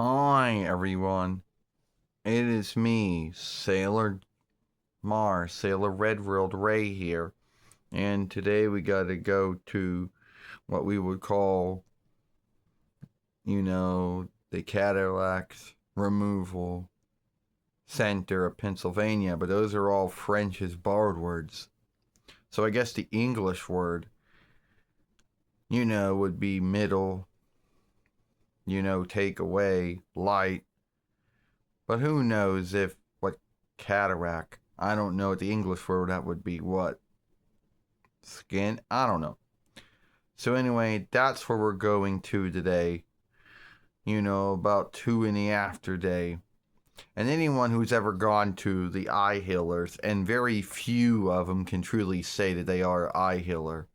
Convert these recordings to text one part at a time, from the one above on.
Hi, everyone. It is me, Sailor Sailor Redworld Ray here. And today we gotta go to what we would call, the Cataract Removal Center of Pennsylvania. But those are all French's borrowed words. So I guess the English word, would be middle, take away, light. But who knows if what cataract? I don't know what the English word that would be. What? Skin? I don't know. So anyway, that's where we're going to today. About 2 in the after day. And anyone who's ever gone to the eye healers, and very few of them can truly say that they are eye healer.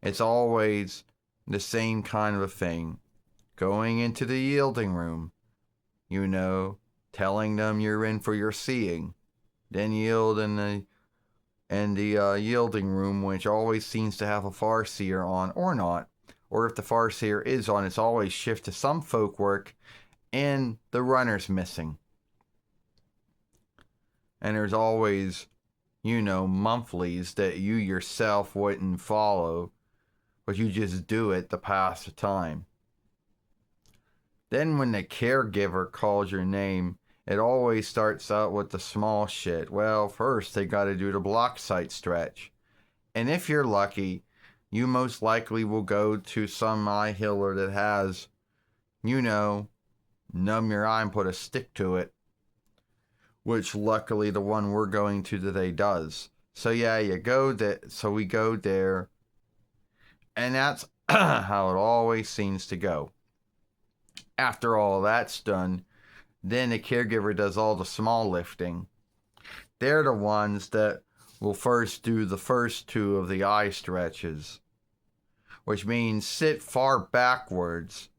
It's always the same kind of a thing. Going into the yielding room, telling them you're in for your seeing. Then yield in the yielding room, which always seems to have a farseer on or not. Or if the farseer is on, it's always shift to some folk work and the runner's missing. And there's always, monthlies that you yourself wouldn't follow, but you just do it to pass the time. Then when the caregiver calls your name, it always starts out with the small shit. Well, first they gotta do the block site stretch. And if you're lucky, you most likely will go to some eye healer that has, numb your eye and put a stick to it. Which luckily the one we're going to today does. So yeah, we go there. And that's how it always seems to go. After all that's done, then the caregiver does all the small lifting. They're the ones that will first do the first two of the eye stretches, which means sit far backwards,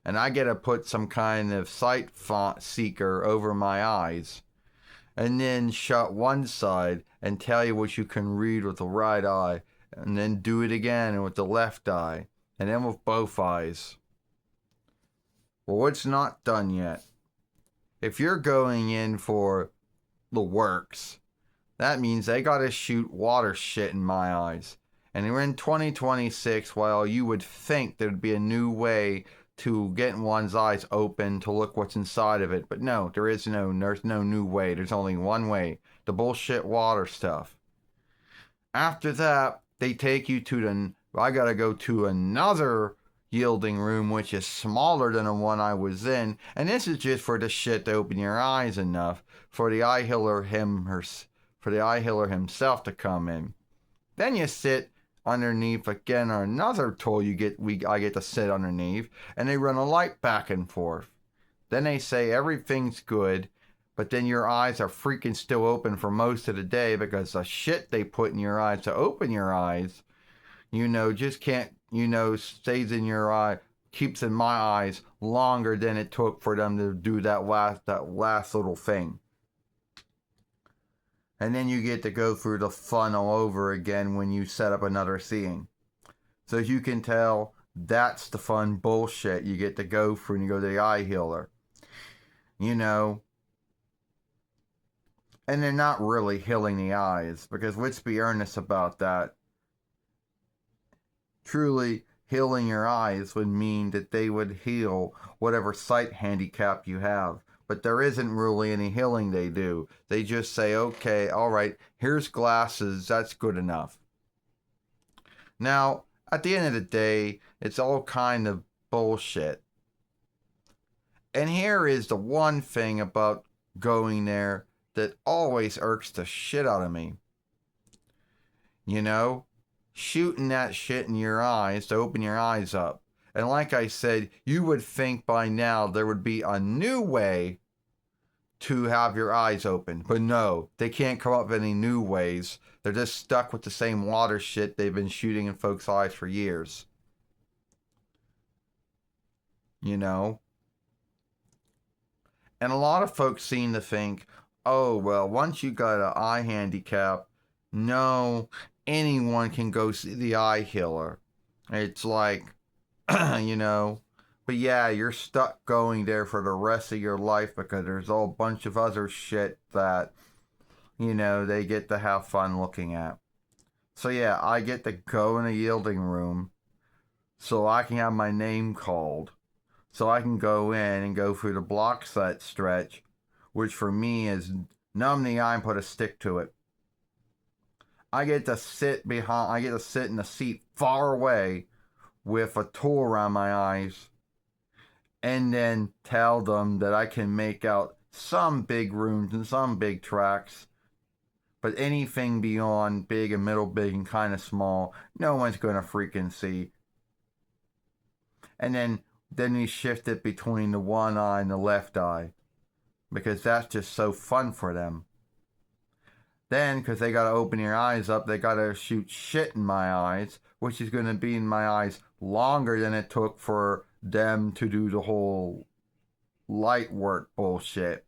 and I get to put some kind of sight font seeker over my eyes, and then shut one side and tell you what you can read with the right eye, and then do it again with the left eye, and then with both eyes. Well, it's not done yet. If you're going in for the works, that means they gotta shoot water shit in my eyes. And we're in 2026, while you would think there'd be a new way to get one's eyes open to look what's inside of it. But no, there's no new way. There's only one way. The bullshit water stuff. After that, they take you to I gotta go to another yielding room, which is smaller than the one I was in, and this is just for the shit to open your eyes enough for the eye healer himself to come in. Then you sit underneath again, or another tool I get to sit underneath, and they run a light back and forth. Then they say everything's good, but then your eyes are freaking still open for most of the day because the shit they put in your eyes to open your eyes, just can't, stays in your eye, keeps in my eyes longer than it took for them to do that last little thing. And then you get to go through the fun all over again when you set up another seeing. So as you can tell, that's the fun bullshit you get to go through when you go to the eye healer. And they're not really healing the eyes, because let's be earnest about that. Truly healing your eyes would mean that they would heal whatever sight handicap you have. But there isn't really any healing they do. They just say, okay, all right, here's glasses, that's good enough. Now, at the end of the day, it's all kind of bullshit. And here is the one thing about going there that always irks the shit out of me. Shooting that shit in your eyes to open your eyes up. And like I said, you would think by now there would be a new way to have your eyes open. But no, they can't come up with any new ways. They're just stuck with the same water shit they've been shooting in folks' eyes for years. And a lot of folks seem to think, oh, well, once you got an eye handicap, no, anyone can go see the eye healer. It's like, but But yeah, you're stuck going there for the rest of your life because there's a whole bunch of other shit that, they get to have fun looking at. So yeah, I get to go in a yielding room so I can have my name called. So I can go in and go through the block set stretch, which for me is numb the eye and put a stick to it. I get to sit in the seat far away with a tool around my eyes and then tell them that I can make out some big rooms and some big tracks, but anything beyond big and middle big and kind of small, no one's going to freaking see. And then we shift it between the one eye and the left eye because that's just so fun for them. Then, because they got to open your eyes up, they got to shoot shit in my eyes, which is going to be in my eyes longer than it took for them to do the whole light work bullshit.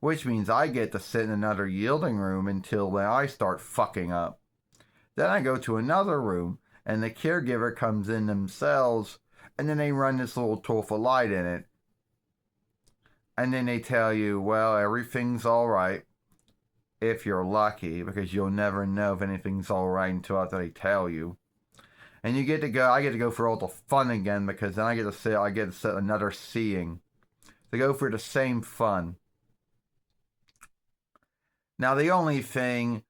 Which means I get to sit in another yielding room until my eyes start fucking up. Then I go to another room, and the caregiver comes in themselves, and then they run this little tool for light in it. And then they tell you, well, everything's alright. If you're lucky, because you'll never know if anything's alright until after they tell you. And I get to go for all the fun again because then I get to set another seeing. To go for the same fun. Now the only thing,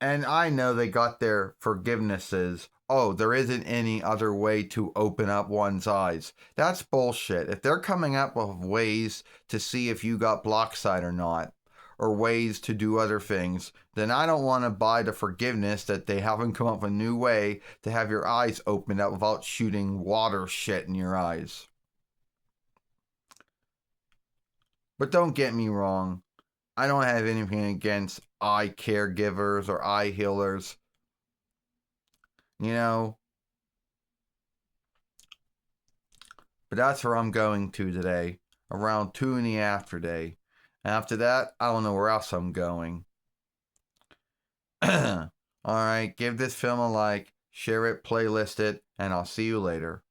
and I know they got their forgivenesses, there isn't any other way to open up one's eyes. That's bullshit. If they're coming up with ways to see if you got block sight or not, or ways to do other things, then I don't want to buy the forgiveness that they haven't come up with a new way to have your eyes opened up without shooting water shit in your eyes. But don't get me wrong. I don't have anything against eye caregivers or eye healers. But that's where I'm going to today. Around 2 in the afterday. After that, I don't know where else I'm going. Alright, give this film a like, share it, playlist it, and I'll see you later.